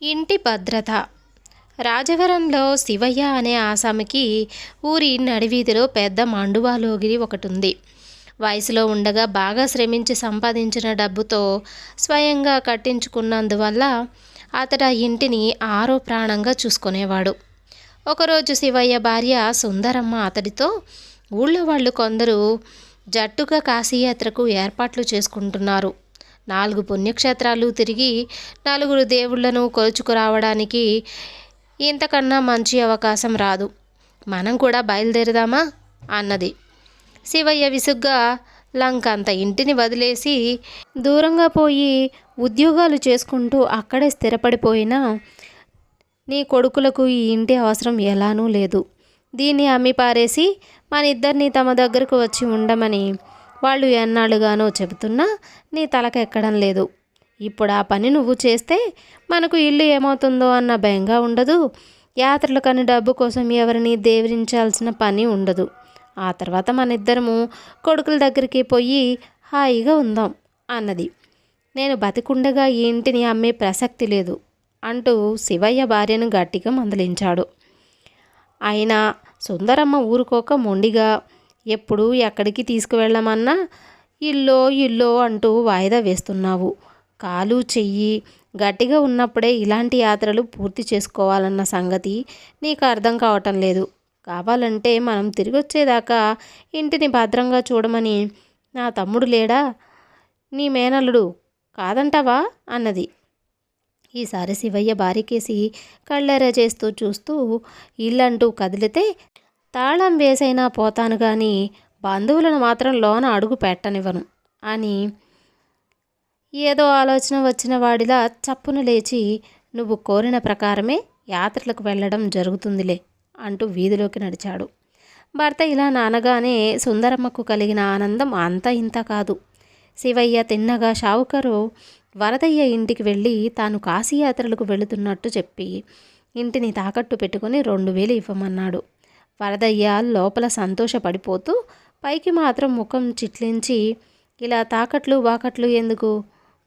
ఇంటి భద్రత. రాజవరంలో శివయ్య అనే ఆసామికి ఊరి నడివీధిలో పెద్ద మండువాలోగిరి ఒకటుంది. వయసులో ఉండగా బాగా శ్రమించి సంపాదించిన డబ్బుతో స్వయంగా కట్టించుకున్నందువల్ల అతడు ఆ ఇంటిని ఆరో ప్రాణంగా చూసుకునేవాడు. ఒకరోజు శివయ్య భార్య సుందరమ్మ అతడితో, ఊళ్ళో వాళ్ళు కొందరు జట్టుగా కాశీయాత్రకు ఏర్పాట్లు చేసుకుంటున్నారు. 4 పుణ్యక్షేత్రాలు తిరిగి 4 దేవుళ్లను కొలుచుకురావడానికి ఇంతకన్నా మంచి అవకాశం రాదు. మనం కూడా బయలుదేరదామా అన్నది. శివయ్య విసుగ్గా, లంకంత ఇంటిని వదిలేసి దూరంగా పోయి ఉద్యోగాలు చేసుకుంటూ అక్కడే స్థిరపడిపోయినా నీ కొడుకులకు ఈ ఇంటి అవసరం ఎలానూ లేదు. దీన్ని అమ్మి పారేసి మన ఇద్దరిని తమ దగ్గరకు వచ్చి ఉండమని వాళ్ళు ఎన్నాళ్ళుగానో చెబుతున్నా నీ తలకెక్కడం లేదు. ఇప్పుడు ఆ పని నువ్వు చేస్తే మనకు ఇల్లు ఏమవుతుందో అన్న భయంగా ఉండదు. యాత్రలు కని డబ్బు కోసం ఎవరిని దేవరించాల్సిన పని ఉండదు. ఆ తర్వాత మన ఇద్దరము కొడుకుల దగ్గరికి పోయి హాయిగా ఉందాం అన్నది. నేను బతికుండగా ఈ ఇంటిని అమ్మే ప్రసక్తి లేదు అంటూ శివయ్య భార్యను గట్టిగా మందలించాడు. అయినా సుందరమ్మ ఊరుకోక మొండిగా, ఎప్పుడు ఎక్కడికి తీసుకువెళ్ళమన్నా ఇల్లో అంటూ వాయిదా వేస్తున్నావు. కాలు చెయ్యి గట్టిగా ఉన్నప్పుడే ఇలాంటి యాత్రలు పూర్తి చేసుకోవాలన్న సంగతి నీకు అర్థం కావటం లేదు. కావాలంటే మనం తిరిగి వచ్చేదాకా ఇంటిని భద్రంగా చూడమని నా తమ్ముడు లేడా, నీ మేనల్లుడు కాదంటావా అన్నది. ఈసారి శివయ్య భార్యకేసి కళ్ళెర చేస్తూ చూస్తూ, ఇల్లంటూ కదిలితే తాళం వేసైనా పోతాను కానీ బంధువులను మాత్రం లోన అడుగు పెట్టనివ్వను అని ఏదో ఆలోచన వచ్చిన వాడిలా చప్పున లేచి, నువ్వు కోరిన ప్రకారమే యాత్రలకు వెళ్ళడం జరుగుతుందిలే అంటూ వీధిలోకి నడిచాడు. భర్త ఇలా నానగానే సుందరమ్మకు కలిగిన ఆనందం అంత ఇంత కాదు. శివయ్య తిన్నగా షావుకారు వరదయ్య ఇంటికి వెళ్ళి తాను కాశీయాత్రలకు వెళుతున్నట్టు చెప్పి ఇంటిని తాకట్టు పెట్టుకుని 2000 ఇవ్వమన్నాడు. వరదయ్య లోపల సంతోషపడిపోతూ పైకి మాత్రం ముఖం చిట్లించి, ఇలా తాకట్లు వాకట్లు ఎందుకు,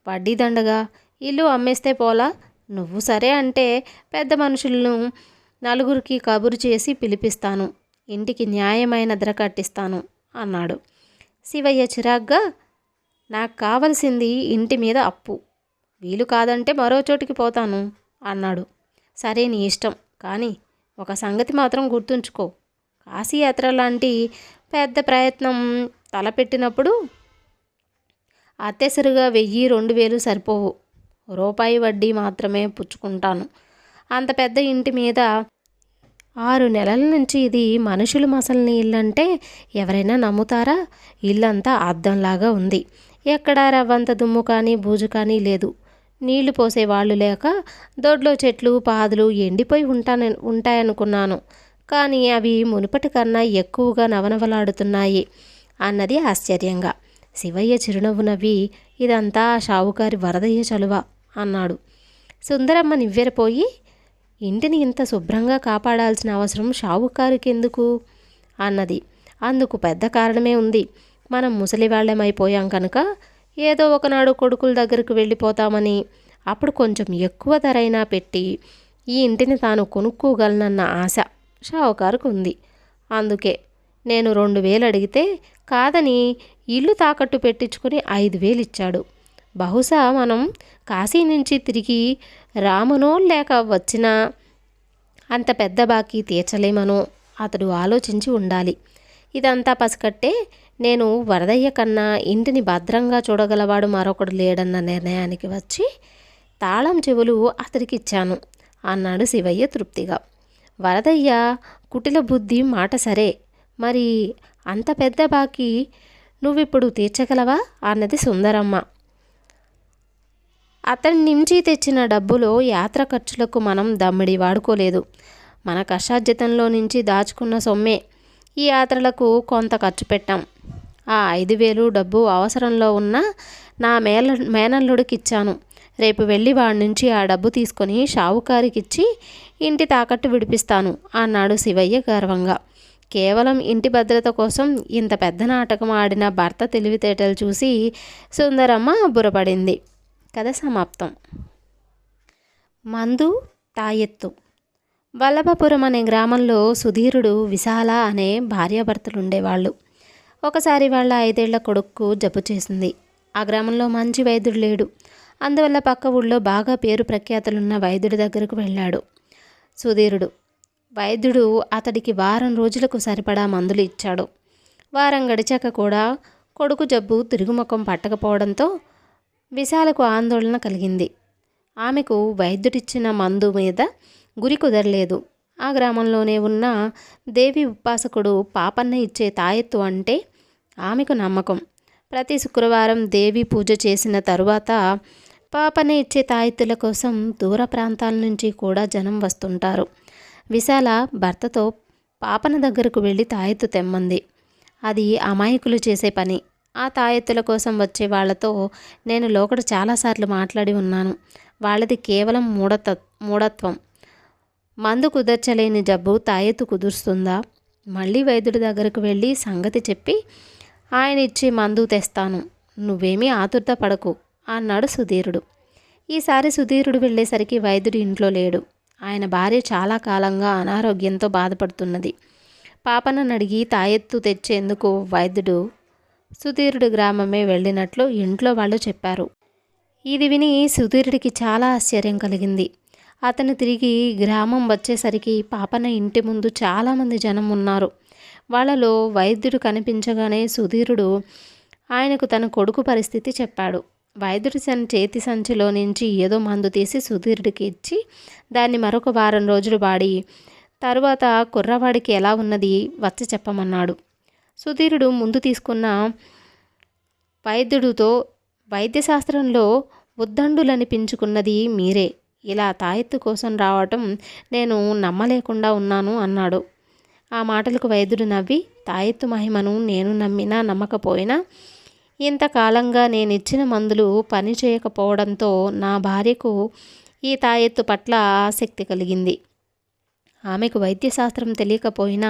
వడ్డీ దండగా ఇల్లు అమ్మేస్తే పోలా, నువ్వు సరే అంటే పెద్ద మనుషులను 4 కబురు చేసి పిలిపిస్తాను, ఇంటికి న్యాయమైన ధర కట్టిస్తాను అన్నాడు. శివయ్య చిరాగ్గా, నాకు కావలసింది ఇంటి మీద అప్పు, వీలు కాదంటే మరో చోటికి పోతాను అన్నాడు. సరే నీ ఇష్టం, కానీ ఒక సంగతి మాత్రం గుర్తుంచుకో, కాశీయాత్ర లాంటి పెద్ద ప్రయత్నం తలపెట్టినప్పుడు అత్తెసరుగా 1000-2000 సరిపోవు, రూపాయి వడ్డీ మాత్రమే పుచ్చుకుంటాను. అంత పెద్ద ఇంటి మీద 6 నెలల నుంచి ఇది మనుషులు మసలని ఇల్లంటే ఎవరైనా నమ్ముతారా? ఇల్లంతా అద్దంలాగా ఉంది. ఎక్కడా రవ్వంత దుమ్ము కానీ బూజు కానీ లేదు. నీళ్లు పోసేవాళ్ళు లేక దొడ్లో చెట్లు పాదులు ఎండిపోయి ఉంటాయనుకున్నాను, కానీ అవి మునుపటి కన్నా ఎక్కువగా నవనవలాడుతున్నాయి అన్నది ఆశ్చర్యంగా. శివయ్య చిరునవ్వు నవ్వి, ఇదంతా షావుకారి వరదయ్య చలువ అన్నాడు. సుందరమ్మ నివ్వెరపోయి, ఇంటిని ఇంత శుభ్రంగా కాపాడాల్సిన అవసరం షావుకారికి ఎందుకు అన్నది. అందుకు పెద్ద కారణమే ఉంది. మనం ముసలివాళ్లమైపోయాం కనుక ఏదో ఒకనాడు కొడుకుల దగ్గరకు వెళ్ళిపోతామని, అప్పుడు కొంచెం ఎక్కువ ధరైనా పెట్టి ఈ ఇంటిని తాను కొనుక్కోగలనన్న ఆశ షావుకారుకు ఉంది. అందుకే నేను 2000 అడిగితే కాదని ఇల్లు తాకట్టు పెట్టించుకొని 5000 ఇచ్చాడు. బహుశా మనం కాశీ నుంచి తిరిగి రామనో లేక వచ్చినా అంత పెద్ద బాకీ తీర్చలేమనో అతడు ఆలోచించి ఉండాలి. ఇదంతా పసికట్టే నేను వరదయ్య కన్నా ఇంటిని భద్రంగా చూడగలవాడు మరొకడు లేడన్న నిర్ణయానికి వచ్చి తాళం చెవులు అతడికిచ్చాను అన్నాడు శివయ్య తృప్తిగా. వరదయ్య కుటిల బుద్ధి మాట సరే, మరి అంత పెద్ద బాకీ నువ్విప్పుడు తీర్చగలవా అన్నది సుందరమ్మ. అతని నుంచి తెచ్చిన డబ్బులో యాత్ర ఖర్చులకు మనం దమ్మిడి వాడుకోలేదు. మన కష్టార్జితంలో నుంచి దాచుకున్న సొమ్మే ఈ యాత్రలకు కొంత ఖర్చు పెట్టాం. ఆ 5000 డబ్బు అవసరంలో ఉన్న నా మేనల్లుడికి ఇచ్చాను. రేపు వెళ్ళి వాడి నుంచి ఆ డబ్బు తీసుకొని షావుకారికిచ్చి ఇంటి తాకట్టు విడిపిస్తాను అన్నాడు శివయ్య గర్వంగా. కేవలం ఇంటి భద్రత కోసం ఇంత పెద్ద నాటకం ఆడిన భర్త తెలివితేటలు చూసి సుందరమ్మ బుర్రపడింది. కథ సమాప్తం. మందు తాయెత్తు. వల్లభపురం అనే గ్రామంలో సుధీరుడు, విశాల అనే భార్యాభర్తలు ఉండేవాళ్ళు. ఒకసారి వాళ్ళ 5 ఏళ్ల కొడుక్కు జబ్బు చేసింది. ఆ గ్రామంలో మంచి వైద్యుడు లేడు. అందువల్ల పక్క ఊళ్ళో బాగా పేరు ప్రఖ్యాతులున్న వైద్యుడి దగ్గరకు వెళ్ళాడు సుధీరుడు. వైద్యుడు అతడికి వారం రోజులకు సరిపడా మందులు ఇచ్చాడు. వారం గడిచాక కూడా కొడుకు జబ్బు తిరుగుముఖం పట్టకపోవడంతో విశాలకు ఆందోళన కలిగింది. ఆమెకు వైద్యుడిచ్చిన మందు మీద గురి కుదరలేదు. ఆ గ్రామంలోనే ఉన్న దేవి ఉపాసకుడు పాపన్న ఇచ్చే తాయెత్తు అంటే ఆమెకు నమ్మకం. ప్రతి శుక్రవారం దేవి పూజ చేసిన తరువాత పాపన్న ఇచ్చే తాయెత్తుల కోసం దూర ప్రాంతాల నుంచి కూడా జనం వస్తుంటారు. విశాల భర్తతో పాపన దగ్గరకు వెళ్ళి తాయెత్తు తెమ్మంది. అది అమాయకులు చేసే పని. ఆ తాయెత్తుల కోసం వచ్చే వాళ్లతో నేను లోకడ చాలాసార్లు మాట్లాడి ఉన్నాను. వాళ్ళది కేవలం మూఢత్వం. మందు కుదర్చలేని జబ్బు తాయెత్తు కుదురుస్తుందా? మళ్ళీ వైద్యుడి దగ్గరకు వెళ్ళి సంగతి చెప్పి ఆయన ఇచ్చి మందు తెస్తాను, నువ్వేమీ ఆతురత పడకు అన్నాడు సుధీరుడు. ఈసారి సుధీరుడు వెళ్ళేసరికి వైద్యుడు ఇంట్లో లేడు. ఆయన భార్య చాలా కాలంగా అనారోగ్యంతో బాధపడుతున్నది. పాపనని అడిగి తాయెత్తు తెచ్చేందుకు వైద్యుడు సుధీరుడు గ్రామమే వెళ్ళినట్లు ఇంట్లో వాళ్ళు చెప్పారు. ఇది విని సుధీరుడికి చాలా ఆశ్చర్యం కలిగింది. అతను తిరిగి గ్రామం వచ్చేసరికి పాపన ఇంటి ముందు చాలామంది జనం ఉన్నారు. వాళ్ళలో వైద్యుడు కనిపించగానే సుధీరుడు ఆయనకు తన కొడుకు పరిస్థితి చెప్పాడు. వైద్యుడి చేతి సంచిలో నుంచి ఏదో మందు తీసి సుధీరుడికి ఇచ్చి దాన్ని మరొక వారం రోజులు వాడి తరువాత కుర్రవాడికి ఎలా ఉన్నది వచ్చి చెప్పమన్నాడు. సుధీరుడు ముందు తీసుకున్న వైద్యుడితో, వైద్యశాస్త్రంలో ఉద్దండులనిపించుకున్నది మీరే. ఇలా తాయెత్తు కోసం రావటం నేను నమ్మలేకుండా ఉన్నాను అన్నాడు. ఆ మాటలకు వైద్యుడు నవ్వి, తాయెత్తు మహిమను నేను నమ్మినా నమ్మకపోయినా ఇంతకాలంగా నేనిచ్చిన మందులు పని చేయకపోవడంతో నా భార్యకు ఈ తాయెత్తు పట్ల ఆసక్తి కలిగింది. ఆమెకు వైద్యశాస్త్రం తెలియకపోయినా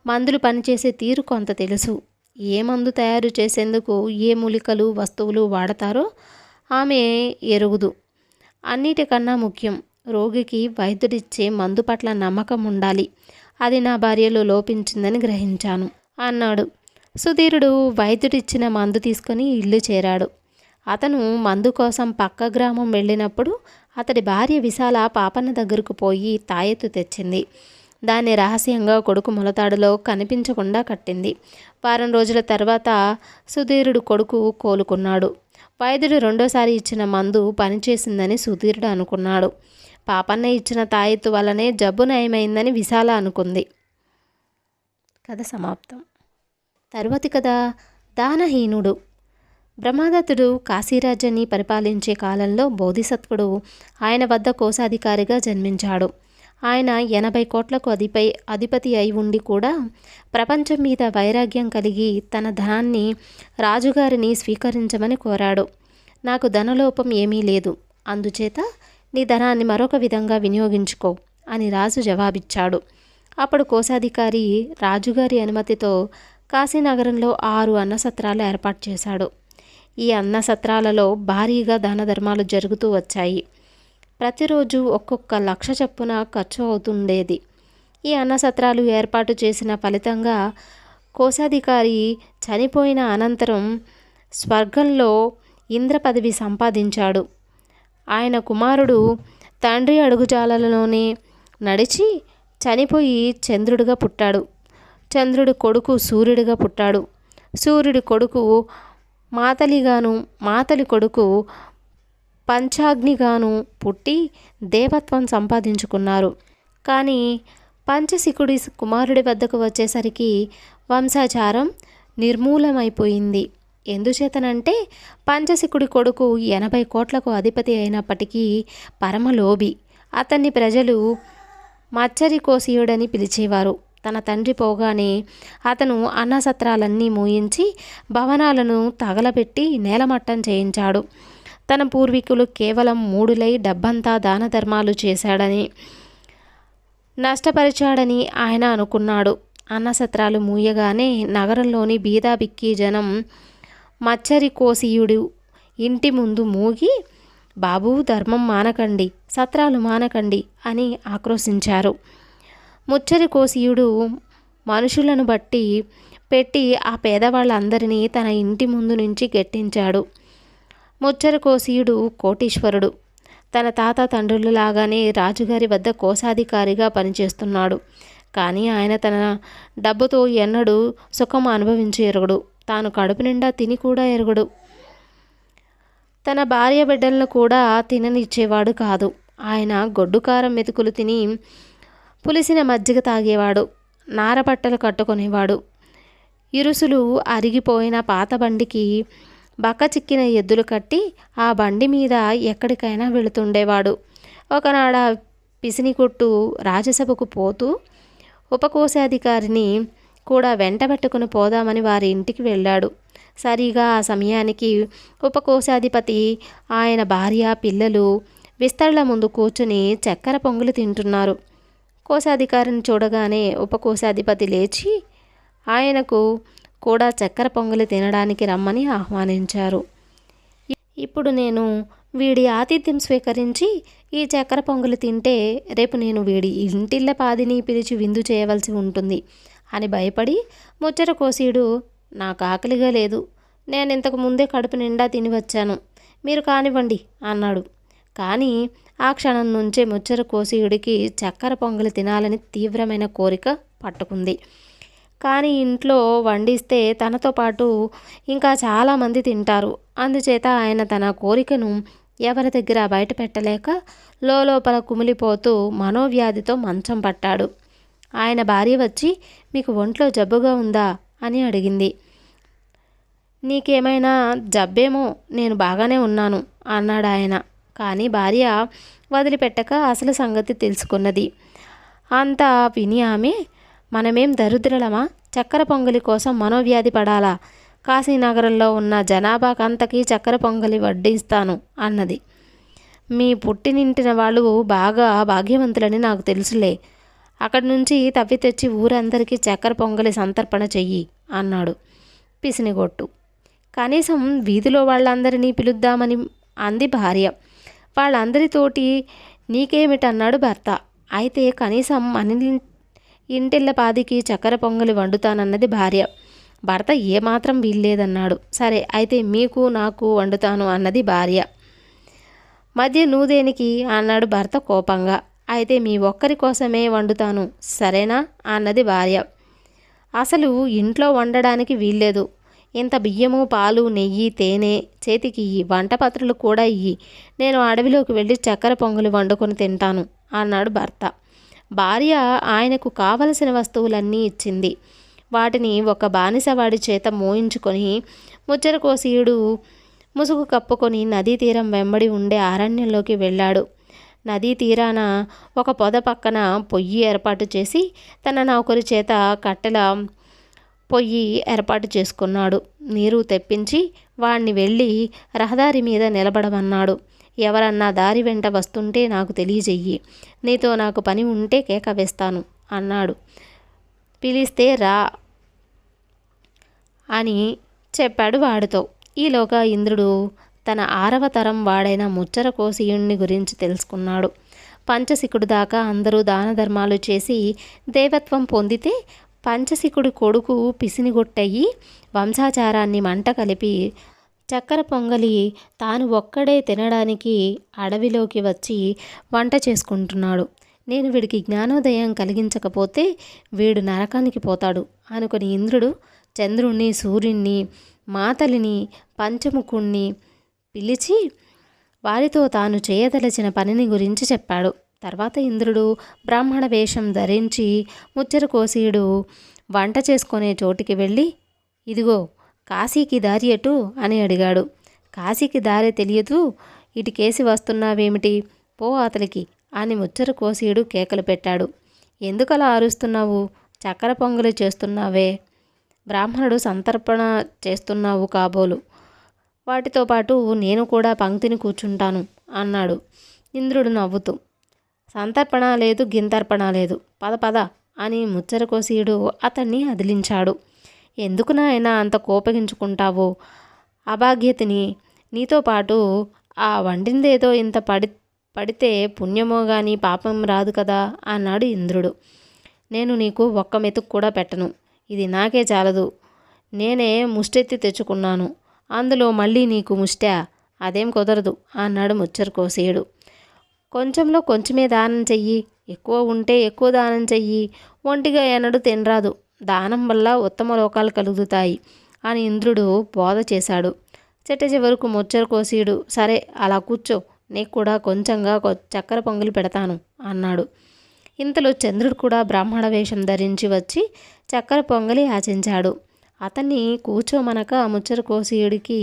మందులు పనిచేసే తీరు కొంత తెలుసు. ఏ మందు తయారు చేసేందుకు ఏ మూలికలు వస్తువులు వాడతారో ఆమె ఎరుగుదు. అన్నిటికన్నా ముఖ్యం, రోగికి వైద్యుడిచ్చే మందు పట్ల నమ్మకం ఉండాలి. అది నా భార్యలో లోపించిందని గ్రహించాను అన్నాడు. సుధీరుడు వైద్యుడిచ్చిన మందు తీసుకొని ఇల్లు చేరాడు. అతను మందు కోసం పక్క గ్రామం వెళ్ళినప్పుడు అతడి భార్య విశాల పాపన్న దగ్గరకు పోయి తాయెత్తు తెచ్చింది. దాన్ని రహస్యంగా కొడుకు మొలతాడులో కనిపించకుండా కట్టింది. వారం రోజుల తర్వాత సుధీరుడు కొడుకు కోలుకున్నాడు. వైద్యుడు రెండోసారి ఇచ్చిన మందు పనిచేసిందని సుధీరుడు అనుకున్నాడు. పాపన్న ఇచ్చిన తాయెత్తు వల్లనే జబ్బు నయమైందని విశాల అనుకుంది. కథ సమాప్తం. తరువాతి కథ దానహీనుడు. బ్రహ్మదత్తుడు కాశీరాజ్యాన్ని పరిపాలించే కాలంలో బోధిసత్వుడు ఆయన వద్ద కోశాధికారిగా జన్మించాడు. ఆయన 80 కోట్లకు అధిపతి అయి ఉండి కూడా ప్రపంచం మీద వైరాగ్యం కలిగి తన ధనాన్ని రాజుగారిని స్వీకరించమని కోరాడు. నాకు ధనలోపం ఏమీ లేదు, అందుచేత నీ ధనాన్ని మరొక విధంగా వినియోగించుకో అని రాజు జవాబిచ్చాడు. అప్పుడు కోశాధికారి రాజుగారి అనుమతితో కాశీనగరంలో 6 అన్నసత్రాలు ఏర్పాటు చేశాడు. ఈ అన్నసత్రాలలో భారీగా దాన ధర్మాలు జరుగుతూ వచ్చాయి. ప్రతిరోజు ఒక్కొక్క లక్ష చొప్పున ఖర్చు అవుతుండేది. ఈ అన్నసత్రాలు ఏర్పాటు చేసిన ఫలితంగా కోశాధికారి చనిపోయిన అనంతరం స్వర్గంలో ఇంద్ర పదవి సంపాదించాడు. ఆయన కుమారుడు తండ్రి అడుగుజాలలోనే నడిచి చనిపోయి చంద్రుడిగా పుట్టాడు. చంద్రుడి కొడుకు సూర్యుడిగా పుట్టాడు. సూర్యుడి కొడుకు మాతలిగాను, మాతలి కొడుకు పంచాగ్నిగాను పుట్టి దేవత్వం సంపాదించుకున్నారు. కానీ పంచశిఖుడి కుమారుడి వద్దకు వచ్చేసరికి వంశాచారం నిర్మూలమైపోయింది. ఎందుచేతనంటే పంచశిఖుడి కొడుకు 80 కోట్లకు అధిపతి అయినప్పటికీ పరమలోభి. అతన్ని ప్రజలు మచ్చరికోసియుడని పిలిచేవారు. తన తండ్రి పోగానే అతను అన్నసత్రాలన్నీ మూయించి భవనాలను తగలబెట్టి నేలమట్టం చేయించాడు. తన పూర్వీకులు కేవలం మూడులై డబ్బంతా దాన ధర్మాలు చేశాడని, నష్టపరిచాడని ఆయన అనుకున్నాడు. అన్నసత్రాలు మూయగానే నగరంలోని బీదాబిక్కీ జనం మచ్చరికోసియుడు ఇంటి ముందు మూగి బాబూ, ధర్మం మానకండి, సత్రాలు మానకండి అని ఆక్రోశించారు. ముచ్చరి కోసియుడు మనుషులను పెట్టి ఆ పేదవాళ్ళందరినీ తన ఇంటి ముందు నుంచి గెట్టించాడు. ముచ్చరి కోసియుడు కోటీశ్వరుడు. తన తాత తండ్రులలాగానే రాజుగారి వద్ద కోశాధికారిగా పనిచేస్తున్నాడు. కానీ ఆయన తన డబ్బుతో ఎన్నడూ సుఖం అనుభవించి ఎరుగడు. తాను కడుపు నిండా తిని కూడా ఎరుగడు. తన భార్య బిడ్డలను కూడా తిననిచ్చేవాడు కాదు. ఆయన గొడ్డుకారం మెతుకులు తిని పులిసిన మజ్జిగ తాగేవాడు. నారపట్టలు కట్టుకునేవాడు. ఇరుసులు అరిగిపోయిన పాత బండికి బక్క చిక్కిన ఎద్దులు కట్టి ఆ బండి మీద ఎక్కడికైనా వెళుతుండేవాడు. ఒకనాడ పిసినికొట్టు రాజసభకు పోతూ ఉపకోశాధికారిని కూడా వెంటబెట్టుకుని పోదామని వారి ఇంటికి వెళ్ళాడు. సరిగా ఆ సమయానికి ఉపకోశాధిపతి, ఆయన భార్య, పిల్లలు విస్తళ్ల ముందు కూర్చుని చక్కెర పొంగులు తింటున్నారు. కోశాధికారిని చూడగానే ఉపకోశాధిపతి లేచి ఆయనకు కూడా చక్కెర పొంగలి తినడానికి రమ్మని ఆహ్వానించారు. ఇప్పుడు నేను వీడి ఆతిథ్యం స్వీకరించి ఈ చక్కెర పొంగలి తింటే రేపు నేను వీడి ఇంటిళ్ళ పాదిని పిలిచి విందు చేయవలసి ఉంటుంది అని భయపడి ముచ్చట కోసీడు, నాకు ఆకలిగా లేదు, నేను ఇంతకు ముందే కడుపు నిండా తిని వచ్చాను, మీరు కానివ్వండి అన్నాడు. కానీ ఆ క్షణం నుంచే ముచ్చట కోసీయుడికి చక్కెర పొంగలి తినాలని తీవ్రమైన కోరిక పట్టుకుంది. కానీ ఇంట్లో వండిస్తే తనతో పాటు ఇంకా చాలామంది తింటారు. అందుచేత ఆయన తన కోరికను ఎవరి దగ్గర బయట పెట్టలేక లోపల కుమిలిపోతూ మనోవ్యాధితో మంచం పట్టాడు. ఆయన భార్య వచ్చి, మీకు ఒంట్లో జబ్బుగా ఉందా అని అడిగింది. నీకేమైనా జబ్బేమో, నేను బాగానే ఉన్నాను అన్నాడు ఆయన. కానీ భార్య వదిలిపెట్టక అసలు సంగతి తెలుసుకున్నది. అంతా విని ఆమె, మనమేం దరిద్రులమా, చక్కెర పొంగలి కోసం మనోవ్యాధి పడాలా, కాశీనగరంలో ఉన్న జనాభాకంతకీ చక్కెర పొంగలి వడ్డిస్తాను అన్నది. మీ పుట్టినింటిన వాళ్ళు బాగా భాగ్యవంతులని నాకు తెలుసులే, అక్కడి నుంచి తవ్వి తెచ్చి ఊరందరికీ చక్కెర పొంగలి సంతర్పణ చెయ్యి అన్నాడు పిసినిగొట్టు. కనీసం వీధిలో వాళ్ళందరినీ పిలుద్దామని అంది భార్య. వాళ్ళందరితోటి నీకేమిటన్నాడు భర్త. అయితే కనీసం మన ఇంటిళ్ళ పాదికి చక్కెర పొంగలి వండుతానన్నది భార్య. భర్త ఏమాత్రం వీల్లేదన్నాడు. సరే అయితే మీకు నాకు వండుతాను అన్నది భార్య. మధ్య నువ్వుదేనికి అన్నాడు భర్త కోపంగా. అయితే మీ ఒక్కరి కోసమే వండుతాను సరేనా అన్నది భార్య. అసలు ఇంట్లో వండడానికి వీల్లేదు, ఇంత బియ్యము, పాలు, నెయ్యి, తేనె చేతికి ఇయ్యి, వంటపత్రులు కూడా ఇయ్యి, నేను అడవిలోకి వెళ్ళి చక్కెర పొంగలి వండుకొని తింటాను అన్నాడు భర్త. భార్య ఆయనకు కావలసిన వస్తువులన్నీ ఇచ్చింది. వాటిని ఒక బానిసవాడి చేత మోయించుకొని ముచ్చర కోసీయుడు ముసుగు కప్పుకొని నదీ తీరం వెంబడి ఉండే అరణ్యంలోకి వెళ్ళాడు. నదీ తీరాన ఒక పొద పక్కన పొయ్యి ఏర్పాటు చేసి తన నౌకరి చేత కట్టెల పొయ్యి ఏర్పాటు చేసుకున్నాడు. నీరు తెప్పించి వాణ్ణి వెళ్ళి రహదారి మీద నిలబడమన్నాడు. ఎవరన్నా దారి వెంట వస్తుంటే నాకు తెలియజెయ్యి, నీతో నాకు పని ఉంటే కేక వేస్తాను అన్నాడు. పిలిస్తే రా అని చెప్పాడు వాడితో. ఈలోగా ఇంద్రుడు తన 6వ తరం వాడైన ముచ్చర కోసీయుణ్ణి గురించి తెలుసుకున్నాడు. పంచశికుడు దాకా అందరూ దాన ధర్మాలు చేసి దేవత్వం పొందితే పంచశికుడి కొడుకు పిసినిగొట్టయి వంశాచారాన్ని మంట కలిపి చక్కెర పొంగలి తాను ఒక్కడే తినడానికి అడవిలోకి వచ్చి వంట చేసుకుంటున్నాడు. నేను వీడికి జ్ఞానోదయం కలిగించకపోతే వీడు నరకానికి పోతాడు అనుకుని ఇంద్రుడు చంద్రుణ్ణి, సూర్యుణ్ణి, మాతలిని, పంచముఖుణ్ణి పిలిచి వారితో తాను చేయదలచిన పనిని గురించి చెప్పాడు. తర్వాత ఇంద్రుడు బ్రాహ్మణ వేషం ధరించి ముచ్చర కోసీయుడు వంట చేసుకునే చోటికి వెళ్ళి, ఇదిగో కాశీకి దారి ఎటు అని అడిగాడు. కాశీకి దారి తెలియదు, ఇటుకేసి వస్తున్నావేమిటి, పో అతలికి అని ముచ్చర కోసీయుడు కేకలు పెట్టాడు. ఎందుకలా అరుస్తున్నావు, చక్కెర పొంగలి చేస్తున్నావే, బ్రాహ్మణుడు సంతర్పణ చేస్తున్నావు కాబోలు, వాటితో పాటు నేను కూడా పంక్తిని కూర్చుంటాను అన్నాడు ఇంద్రుడు నవ్వుతూ. సంతర్పణ లేదు, గింతర్పణ లేదు, పద పద అని ముచ్చర కోసీయుడు అతన్ని అదిలించాడు. ఎందుకు నాయనా అంత కోపగించుకుంటావో, అభాగ్యతని నీతో పాటు ఆ వండిందేదో ఇంత పడితే పుణ్యమో గాని పాపం రాదు కదా అన్నాడు ఇంద్రుడు. నేను నీకు ఒక్క మెతుకు కూడా పెట్టను, ఇది నాకే చాలదు. నేనే ముష్టెత్తి తెచ్చుకున్నాను, అందులో మళ్ళీ నీకు ముష్టా? అదేం కుదరదు అన్నాడు ముచ్చరకోశీయుడు. కొంచెంలో కొంచెమే దానం చెయ్యి, ఎక్కువ ఉంటే ఎక్కువ దానం చెయ్యి, ఒంటిగా ఎన్నడూ తినరాదు, దానం వల్ల ఉత్తమ లోకాలు కలుగుతాయి అని ఇంద్రుడు బోధ చేశాడు. చెట్ట చివరకు ముచ్చరకోశీయుడు, సరే అలా కూర్చో, నీకు కూడా కొంచెంగా చక్కెర పొంగలి పెడతాను అన్నాడు. ఇంతలో చంద్రుడు కూడా బ్రాహ్మణ వేషం ధరించి వచ్చి చక్కెర పొంగలి యాచించాడు. అతన్ని కూర్చోమనక ముచ్చరకోశీయుడికి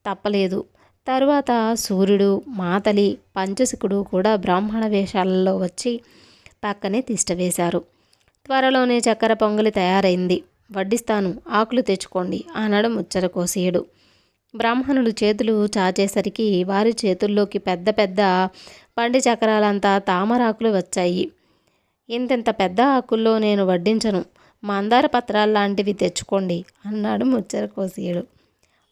తప్పలేదు. తరువాత సూర్యుడు, మాతలి, పంచసికుడు కూడా బ్రాహ్మణ వేషాలలో వచ్చి పక్కనే తిష్టవేశారు. త్వరలోనే చక్కెర పొంగలి తయారైంది, వడ్డిస్తాను, ఆకులు తెచ్చుకోండి అన్నాడు ముచ్చరకోశీయుడు. బ్రాహ్మణులు చేతులు చాచేసరికి వారి చేతుల్లోకి పెద్ద పెద్ద పండి చక్రాలంతా తామరాకులు వచ్చాయి. ఇంతింత పెద్ద ఆకుల్లో నేను వడ్డించను, మందార పత్రాలు లాంటివి తెచ్చుకోండి అన్నాడు ముచ్చరకోశీయుడు.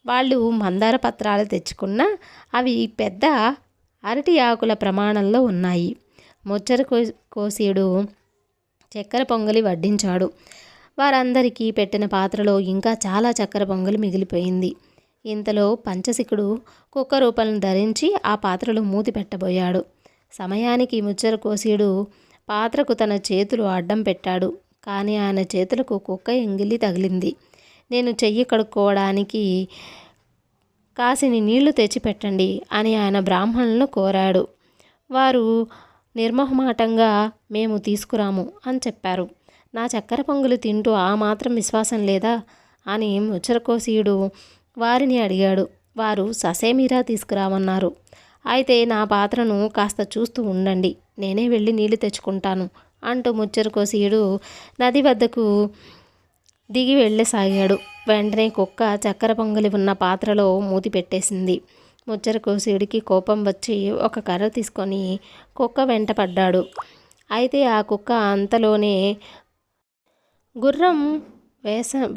వాళ్ళు మందార పత్రాలు తెచ్చుకున్నా అవి పెద్ద అరటి ఆకుల ప్రమాణంలో ఉన్నాయి. ముచ్చరకోశీయుడు చక్కెర పొంగలి వడ్డించాడు. వారందరికీ పెట్టిన పాత్రలో ఇంకా చాలా చక్కెర పొంగలి మిగిలిపోయింది. ఇంతలో పంచసికుడు కుక్క రూపాలను ధరించి ఆ పాత్రలో మూతి పెట్టబోయాడు. సమయానికి ముచ్చరకోశీయుడు పాత్రకు తన చేతులు అడ్డం పెట్టాడు. కానీ ఆయన చేతులకు కుక్క ఎంగిలి తగిలింది. నేను చెయ్యి కడుక్కోవడానికి కాసిని నీళ్లు తెచ్చిపెట్టండి అని ఆయన బ్రాహ్మణులను కోరాడు. వారు నిర్మోహమాటంగా మేము తీసుకురాము అని చెప్పారు. నా చక్కెర పొంగలి తింటూ ఆ మాత్రం విశ్వాసం లేదా అని ముచ్చరకోశీయుడు వారిని అడిగాడు. వారు ససేమిరా తీసుకురామన్నారు. అయితే నా పాత్రను కాస్త చూస్తూ ఉండండి, నేనే వెళ్ళి నీళ్లు తెచ్చుకుంటాను అంటూ ముచ్చరకోశీయుడు నది వద్దకు దిగి వెళ్ళసాగాడు. వెంటనే కుక్క చక్కెర పొంగలి ఉన్న పాత్రలో మూతి పెట్టేసింది. ముచ్చరకోశీయుడికి కోపం వచ్చి ఒక కర్ర తీసుకొని కుక్క వెంట పడ్డాడు. అయితే ఆ కుక్క అంతలోనే గుర్రం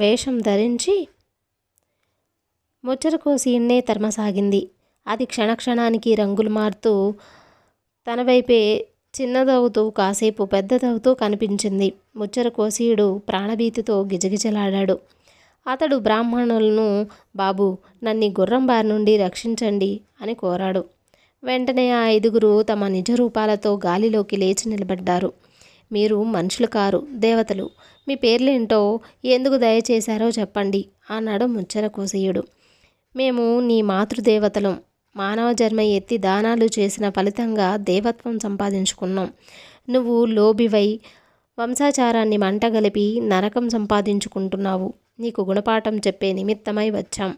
వేషం ధరించి ముచ్చరకోశీయుడినే తరమసాగింది. అది క్షణక్షణానికి రంగులు మారుతూ తన వైపే చిన్నదవుతూ కాసేపు పెద్దదవుతూ కనిపించింది. ముచ్చరకోశీయుడు ప్రాణభీతితో గిజగిజలాడాడు. అతడు బ్రాహ్మణులను, బాబు నన్ను గుర్రం బారి నుండి రక్షించండి అని కోరాడు. వెంటనే ఆ 5గురు తమ నిజ రూపాలతో గాలిలోకి లేచి నిలబడ్డారు. మీరు మనుషులు కారు, దేవతలు, మీ పేర్లేంటో, ఎందుకు దయచేశారో చెప్పండి అన్నాడు ముచ్చరకోశీయుడు. మేము నీ మాతృదేవతలం, మానవ జన్మ ఎత్తి దానాలు చేసిన ఫలితంగా దేవత్వం సంపాదించుకున్నాం. నువ్వు లోబివై వంశాచారాన్ని మంటగలిపి నరకం సంపాదించుకుంటున్నావు. నీకు గుణపాఠం చెప్పే నిమిత్తమై వచ్చాం.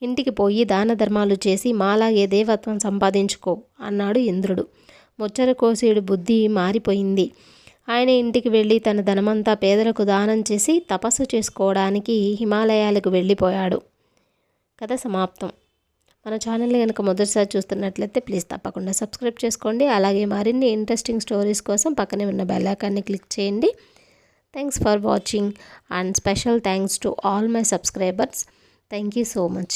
ఇంటికి పోయి దాన ధర్మాలు చేసి మాలాగే దేవత్వం సంపాదించుకో అన్నాడు ఇంద్రుడు. ముచ్చరకోశీయుడి బుద్ధి మారిపోయింది. ఆయన ఇంటికి వెళ్ళి తన ధనమంతా పేదలకు దానం చేసి తపస్సు చేసుకోవడానికి హిమాలయాలకు వెళ్ళిపోయాడు. కథ సమాప్తం. మన ఛానల్ని కనుక మొదటిసారి చూస్తున్నట్లయితే ప్లీజ్ తప్పకుండా సబ్స్క్రైబ్ చేసుకోండి. అలాగే మరిన్ని ఇంట్రెస్టింగ్ స్టోరీస్ కోసం పక్కనే ఉన్న బెల్ ఐకాన్ని క్లిక్ చేయండి. Thanks for watching and special thanks to all my subscribers. Thank you so much.